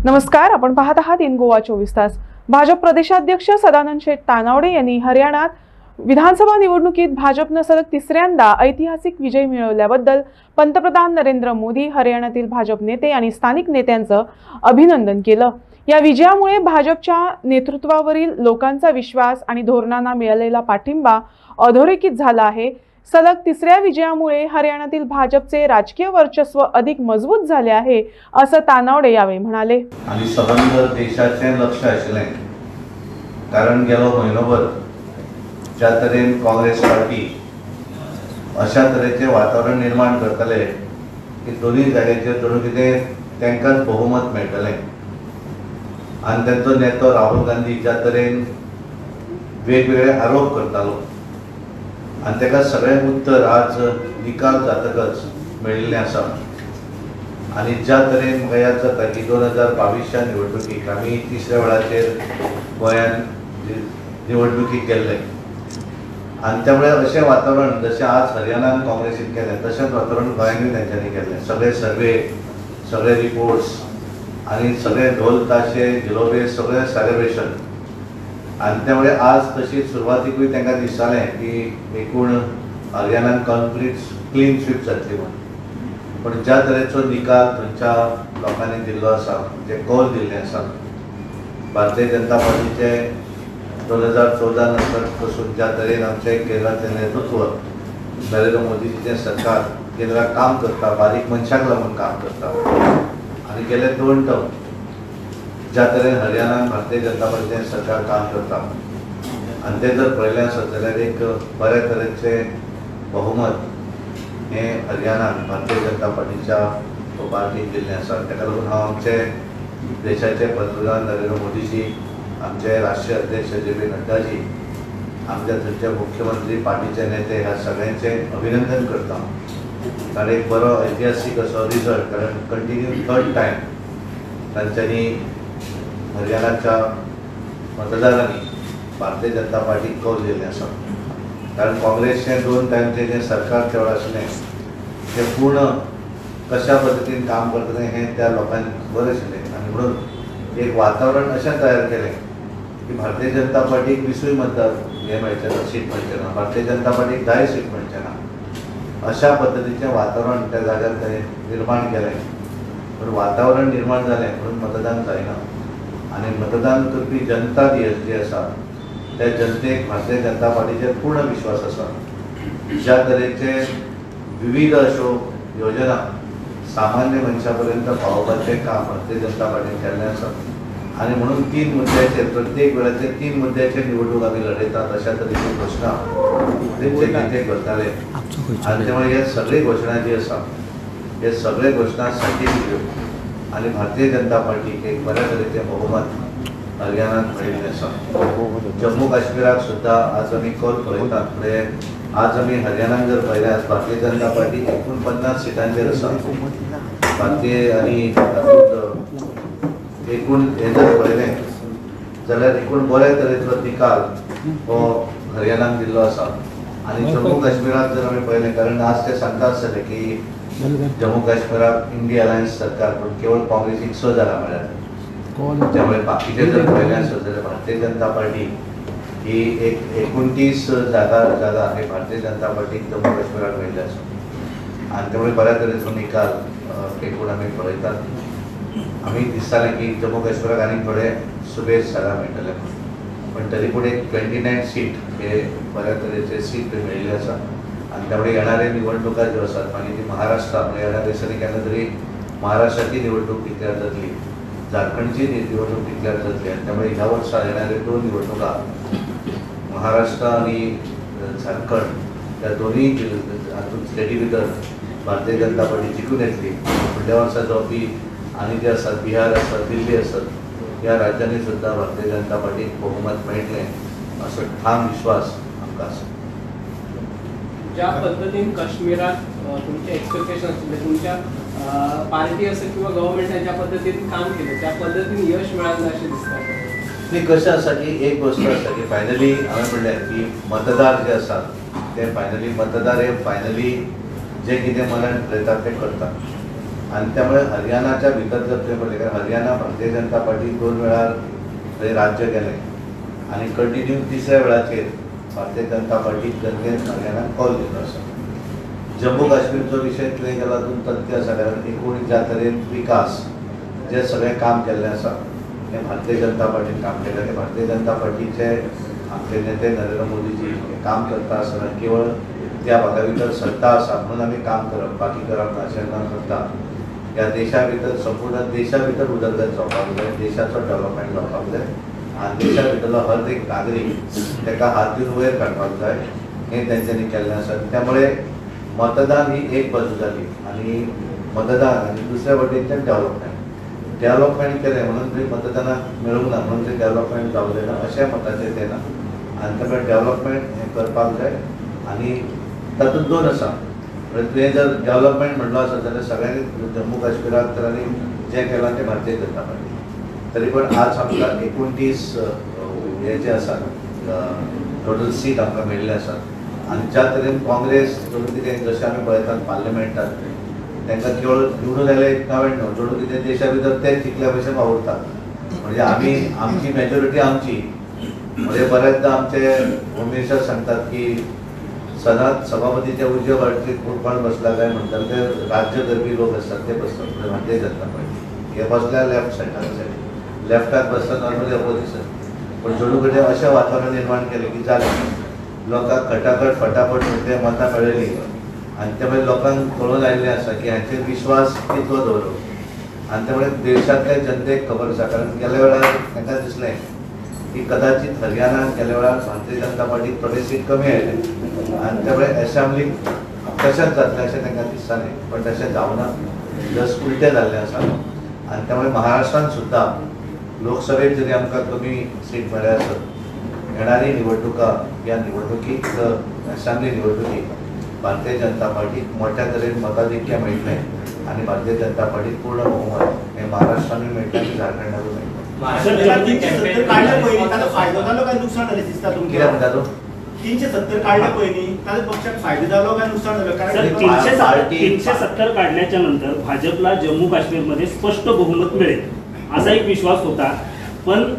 नमस्कार, आपण पाहत आहात इन गोवा 24 तास। भाजप प्रदेशाध्यक्ष सदानंद शेठ तानावडे यांनी हरियाणात विधानसभा निवडणुकीत भाजपने सलग तिसऱ्यांदा ऐतिहासिक विजय मिळवल्याबद्दल पंतप्रधान नरेंद्र मोदी, हरियाणातील भाजप नेते आणि स्थानिक नेत्यांचं अभिनंदन केलं। या विजयामुळे भाजपच्या नेतृत्वावरील लोकांचा विश्वास आणि धोरणांना मिळालेला पाठिंबा अधोरेखित झाला आहे। सलग तिसऱ्या विजयामुळे हरियाणातील भाजपचे राजकीय वर्चस्व अधिक मजबूत झाले आहे, असं तानावडे यावेळी म्हणाले। आणि संबंध देशाचे लक्ष आशिल्ले, कारण गेलो म्हयनोभर ज्या तरेन काँग्रेस पार्टी अशा तरेचे वातावरण निर्माण करतले की दोन्ही जाग्याचेर जणू कितें तांकांच बहुमत मेळटलें आनी तांचो नेतो राहुल गांधी ज्या तरेन वेगवेगळे आरोप करतालो आणि ताका सगळें उत्तर आज निकाल जातकच मेळिल्लें आसा। आनी ज्या तरेन म्हाका याद जाता की 2022च्या निवडणुकीक आमी तिसऱ्या वेळाचेर गोंयान निवडणुकीक गेल्ले आनी त्यामुळे अशें वातावरण जशें आज हरियाणान काँग्रेसीन केलें तशेंच वातावरण गोंयानूय तेंच्यांनी केल्लें। सगळे सर्वे, सगळे रिपोर्ट्स आनी सगळे ढोल ताशे जिलोबे सगळे सेलिब्रेशन आनी त्यामुळे आज तशी सुरवातीकूय तांकां दिसतालें की एकूण हरियाणान कंप्लीट क्लीन स्वीप जातली म्हणून, पण ज्या तरेचो निकाल थंयच्या लोकांनी दिल्लो आसा, जे कौल दिल्लें आसा भारतीय जनता पार्टीचे 2014 नंतर पासून ज्या तरेन आमचे केंद्राचें नेतृत्व नरेंद्र मोदीजीचें सरकार केंद्राक काम करता, बारीक मनशाक लागून काम करता आनी गेले 2 टर्म ज्या तरेन हरियाणान भारतीय जनता पार्टीचें सरकार काम करता आनी तें जर पळयलें आसत जाल्यार एक बऱ्या तरेचे बहुमत हें हरियाणान भारतीय जनता पार्टीच्या पार्टीक दिल्लें आसा। ताका लागून हांव आमचे देशाचे पंतप्रधान नरेंद्र मोदीजी, आमचे राष्ट्रीय अध्यक्ष जे.पी. नड्डाजी, आमच्या थंयचे मुख्यमंत्री, पार्टीचे नेते ह्या सगळ्यांचे अभिनंदन करता। कारण एक बरो ऐतिहासीक असो रिजल्ट, कारण कंटिन्यू 3rd टायम तांच्यांनी हरियाणाच्या मतदारांनी भारतीय जनता पार्टीक कौल दिल्लें आसा। कारण काँग्रेसचें 2 टायमचें जें सरकार केवळ आशिल्लें तें पूर्ण कशा पद्दतीन काम करतलें हें त्या लोकांक खबर आशिल्लें आनी म्हणून एक वातावरण अशें तयार केलें की भारतीय जनता पार्टीक 20 मतदार हे मेळचे ना, सीट मेळचे ना, भारतीय जनता पार्टीक 10 सीट मेळचे ना, अशा पद्दतीचें वातावरण त्या जाग्यार थंय निर्माण केलें। पण वातावरण निर्माण जालें म्हणून मतदान जायना आनी मतदान करपी जनता जी आसा त्या जनतेक भारतीय जनता पार्टीचेर पूर्ण विश्वास आसा। ज्या तरेचे विविध अश्यो योजना सामान्य मनशा पर्यंत पावोवपाचें काम भारतीय जनता पार्टीन केल्लें आसा आनी म्हणून 3 मुद्द्याचेर प्रत्येक वेळाचेर 3 मुद्द्याचेर निवडणूक आमी लडयतात अशा तरेची घोशणा तेंचे नेते करताले आनी त्यामुळे हे सगळे घोशणा जी आसा हे सगळे घोशणा सारकी दिल्यो आनी भारतीय जनता पार्टीक एक बऱ्या तरेचें बहुमत हरियाणात मेळिल्लें आसा। जम्मू काश्मीराक सुद्दां आज आमी कौल पळयतात, म्हणजे आज आमी हरियाणान जर पळयल्यार भारतीय जनता पार्टी 49 सिटांचेर आसा। भारतीय आनी तातूंत एकूण हे जर पळयलें जाल्यार एकूण बऱ्या तरेचो निकाल हो हरियाणान दिल्लो आसा। आनी जम्मू काश्मीराक जर आमी पळयलें, कारण आज ते सांगता आसतले की जम्मू काश्मीराक इंडिया अलायन्स सरकार पण केवळ काँग्रेसीक 6 जागा मेळ्ळ्यात, त्यामुळे बाकीचे जर पळयलें आसत जाल्यार भारतीय जनता पार्टी ही एक 29 जागा हे भारतीय जनता पार्टीक जम्मू काश्मीराक मेळिल्ले आसा आनी त्यामुळे बऱ्या तरेचो निकाल एकूण आमी पळयतात। आमी दिसतालें की जम्मू काश्मीराक आनीक थोडे सुबेज जागा मेळटले, पण तरी पूण एक 29 सीट हे बऱ्या तरेचे सीट मेळिल्ले आसा आनी त्यामुळे येणारे निवडणुका ज्यो आसात मागीर ती महाराष्ट्रा म्हणजे येणाऱ्या दिसांनी केन्ना तरी महाराष्ट्राची निवडणूक डिक्लेअर जातली, झारखंडची निवडणूक डिक्लेअर जातली आनी त्यामुळे ह्या वर्सा येणाऱ्यो 2 निवडणुका महाराष्ट्र आणि झारखंड या दोन्ही स्टेटी भितर भारतीय जनता पार्टी जिखून येतली। फुडल्या वर्सा जावपी आनी जे आसात बिहार आसात, दिल्ली आसात, ह्या राज्यांनी सुद्दां भारतीय जनता पार्टीक बहुमत मेळटलें असो ठाम विश्वास आमकां आसा। ज्या पद्धतीने काश्मीरात तुमचे एक्सपेक्टेशन असले, तुमच्या पार्टी असेल किंवा गव्हर्नमेंटने ज्या पद्धतीने काम केलं त्या पद्धतीने यश मिळालं असे दिसतात। ती कशें आसा की एक गोष्ट आसा की फायनली हांवें म्हणलें की मतदार जे आसात ते फायनली मतदार हे फायनली जे कितें मनान पळयतात ते करतात आणि त्यामुळे हरियाणाच्या भितर जर तुम्ही पडले, कारण हरियाणा भारतीय जनता पार्टी 2 वेळा थंय राज्य केलें आणि कंटिन्यू 3ऱ्या वेळाचेर भारतीय जनता पार्टीक जनतेन हरियाणाक कॉल दिलो आसा. जम्मू काश्मीरचो विशय तुवें केला तातूंत तथ्य आसा, कारण एकूण ज्या तरेन विकास जे सगळें काम केल्लें आसा हें भारतीय जनता पार्टीन काम केलें. ते भारतीय जनता पार्टीचे आमचे नेते नरेंद्र मोदीजी हे काम करता आसतना केवळ त्या भागा भितर सत्ता आसा म्हणून आमी काम करप, बाकी करप ना अशें न करता ह्या देशा भितर संपूर्ण देशा भितर उदरगत जावपाक जाय, देशाचो डेव्हलपमेंट जावपाक जाय आनी देशा भितरलो हर एक नागरीक ताका हात दिवन वयर काडपाक जाय हें तेंच्यांनी केल्लें आसा. त्यामुळे मतदान ही एक बाजू जाली आणि मतदान आनी दुसऱ्या वटेनचें डेव्हलपमेंट केलें म्हणून तरी मतदानाक मेळूंक ना म्हणून तें डेव्हलपमेंट जावलें ना अशें मताचें तें ना. आनी त्यामुळे डेव्हलपमेंट हें करपाक जाय आनी तातूंत 2 आसा. तुवें जर डेव्हलपमेंट म्हणलो आसत जाल्यार सगळ्यांनी जम्मू काश्मीराक तर आनी जें केलां तें भारतीय जनता पार्टी. तरी पण आज आमकां 29 हे जे आसात टोटल सीट आमकां मेळिल्ले आसात आनी ज्या तरेन काँग्रेस कितें जशें आमी पळयतात पार्लमेंटांत तांकां केवळ निवडून आयले 99 जोडून कितें देशा भितर ते जिखल्या भशेन वावुरतात. म्हणजे आमची मेजॉरिटी आमची. म्हणजे बऱ्याचदा आमचे होम मिनिस्टर सांगतात की सदांच सभापतीच्या उजव्या बाजूचेर कोण बसला काय म्हणटात ते राज्य करपी लोक आसतात ते बसतात भारतीय जनता पार्टी. हे बसल्या लेफ्ट सायडाक, लेफ्टाक बसता नॉर्मली अपोजिशन. पण जोडू कडेन अशें वातावरण निर्माण केलें की जालें लोकांक खटाखट फटाफट म्हणजे मतां मेळयली आनी त्यामुळे लोकांक कळून आयिल्लें आसा की हांचेर विश्वास कितलो दवरप. आनी त्यामुळे देशांतल्या जनतेक खबर आसा, कारण गेल्या वेळार तांकां दिसलें की कदाचित हरियाणात गेल्या वेळार भारतीय जनता पार्टीक थोडे सीट कमी आयले आनी त्यामुळे असेंब्लीक तशेंच जातलें अशें तांकां दिसतालें. पण तशें जावना, जस्ट उलटें जाल्लें आसा. आनी त्यामुळे महाराष्ट्रांत सुद्दां लोकसभेक जरी आमकां कमी सीट मेळ्ळे आसत येणारी निवडणुका ह्या निवडणुकीक असेंब्ली निवडणुकीक भारतीय जनता पार्टीक मोठ्या तरेन मताधिक्य मेळटलें आनी भारतीय जनता पार्टीक पूर्ण बहुमत हें महाराष्ट्रानूय मेळटलें आनी झारखंडानूय मेळटलें. फायदो जालो काय नुकसान जालें दिसता तुमकां? कित्याक म्हणटा तूं 370 काढले पयलीं ताजो पक्षाक फायदो जालो काय नुकसान जालो? सर, कारण 370 काढण्याच्या नंतर भाजपला जम्मू काश्मीरमध्ये स्पष्ट बहुमत मिळेल असा एक विश्वास होता, पण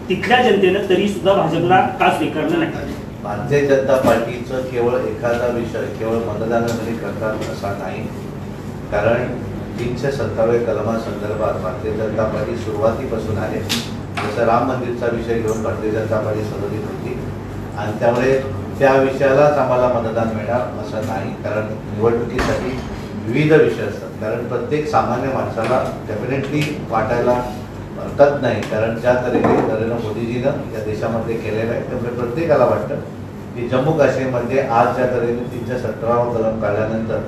तिथल्या जनतेनं तरी सुद्धा भाजपला का स्वीकारलं नाही? भारतीय जनता पार्टीचं केवळ एखादा विषय केवळ मतदानासाठी करतात असा नाही. कारण 370 कलमासंदर्भात भारतीय जनता पार्टी सुरुवातीपासून आहे. जसं राम मंदिरचा विषय घेऊन भारतीय जनता पार्टी सदोदित होती आणि त्यामुळे त्या विषयालाच आम्हाला मतदान मिळणार असं नाही. कारण निवडणुकीसाठी विविध विषय असतात. कारण प्रत्येक सामान्य माणसाला डेफिनेटली वाटायला हरकत नाही, कारण ज्या तऱ्हेने नरेंद्र मोदीजीनं या देशामध्ये केलेलं आहे त्यामुळे प्रत्येकाला वाटतं की जम्मू काश्मीरमध्ये आज ज्या तऱ्हेने 317 कलम काढल्यानंतर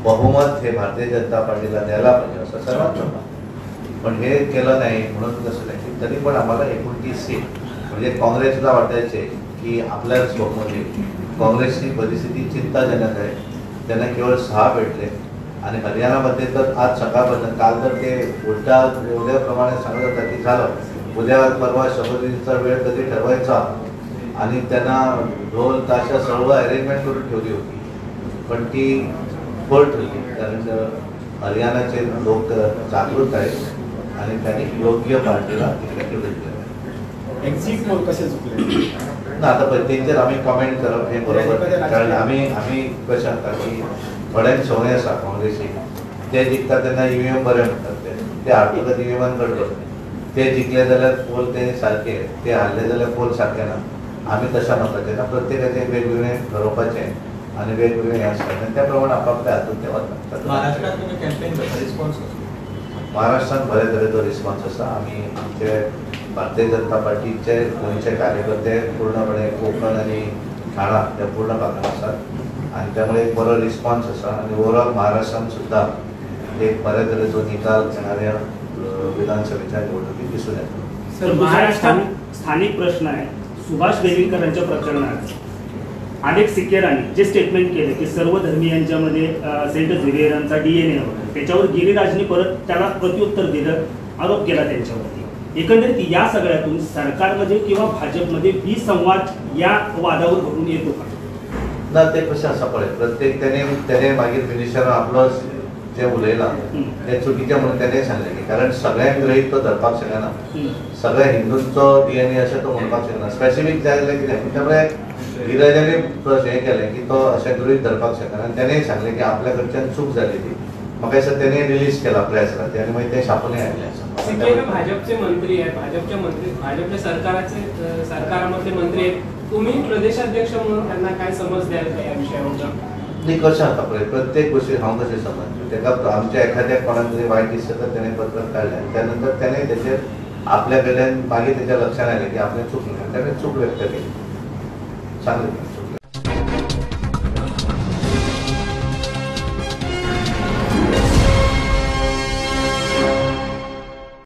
बहुमत हे भारतीय जनता पार्टीला द्यायला पाहिजे असं सर्वात प्रमाण. पण हे केलं नाही म्हणून कसं नाही. तरी पण आम्हाला 29 सीट म्हणजे काँग्रेसला वाटायचे की आपल्याच बहुमत येईल. काँग्रेसची परिस्थिती चिंताजनक आहे. त्यांना केवळ 6 भेटले आणि हरियाणामध्ये तर आज सकाळपासून काल तर ते उद्याप्रमाणे सांगत होता की झालं उद्या परवा शपथविधीचा वेळ कधी ठरवायचा आणि त्यांना ढोल ताशा सर्व अरेंजमेंट करून ठेवली होती. पण ती फोल ठरली कारण हरियाणाचे लोक जागृत आहेत आणि त्यांनी योग्य पार्टीला तिकडे ठेवले. एक्झिट पोल कसे चुकले ना आता त्यांचेर आम्ही कमेंट करप हे बरोबर, कारण आम्ही कशें जाता की थोड्यांक संवय आसा काँग्रेसीक ते जिखता तेन्ना EVM बरें म्हणटात ते हारतकच EVMान गडबड. ते जिखले जाल्यार पोल ते सारके, ते हारले जाल्यार पोल सारके ना. आमी तशा मताचे ना. प्रत्येकाचें वेगवेगळें ठरोवपाचें आनी वेगवेगळें हें आसता आनी त्या प्रमाणे आपापल्या हातूंत ते वतात. महाराष्ट्रात तुम्ही कॅम्पेन करता, रिस्पॉन्स महाराष्ट्रात बरे तरेचो रिस्पॉन्स आसा. आमी आमचे भारतीय जनता पार्टीचे गोंयचे कार्यकर्ते पूर्णपणे कोंकण आनी ठाणा त्या पूर्ण भागात आसात आनी त्यामुळे एक बरो रिस्पॉन्स आसा आनी ओवरऑल महाराष्ट्रान सुद्दां एक बऱ्या तरेचो निकाल येणाऱ्या विधानसभेच्या निवडणुकीत दिसून येतो. तर महाराष्ट्रात स्थानिक प्रश्न आहे. सुभाष वेलिंगकरांच्या प्रकरणात अनेक सिकेरांनी जे स्टेटमेंट केले की सर्व धर्मीयांच्यामध्ये सेंट झेवियरांचा DNA होता, त्याच्यावर गिरीराजनी परत त्याला प्रत्युत्तर दिलं, आरोप केला त्यांच्यावरती. एकंदरीत या सगळ्यातून सरकारमध्ये किंवा भाजपमध्ये विसंवाद या वादावर घडून येतो का? ना ते कशें आसा पळय प्रत्येक तेणे मागीर मिनिस्टरान आपलो जे उलयलां ते चुकीचें म्हणून तेणें सांगलें की कारण सगळ्यांक गृहीत तो धरपाक शकना, सगळ्या हिंदूंचो DNA अशें तो म्हणपाक शकना, स्पेसिफीक जाय जाल्यार कितें त्यामुळे धिरजाने हें केलें की तो अशें गृहीत धरपाक शकना आनी तेणेंय सांगलें की आपल्या कडच्यान चूक जाली ती. म्हाका दिसता तेणें रिलीज केला प्रेस राती आनी मागीर तें छापूनय सीकेबी भाजपचे मंत्री आहेत, भाजपच्या सरकारामधले मंत्री आहेत. तुम्ही प्रदेशाध्यक्ष म्हणून त्यांना काय समज द्याल का या विषयावर? न्ही कशें जाता पळय प्रत्येक गोश्टी हांव कशें समजचें तेका आमच्या एखाद्या कोणाक जरी वायट दिसता तर तेणें पत्र काडलें त्या नंतर तेणें तेचेर आपल्या कडल्यान मागीर तेच्या लक्षांत आयलें की आपणें चुकलें तेणें चूक व्यक्त केली सांगलें.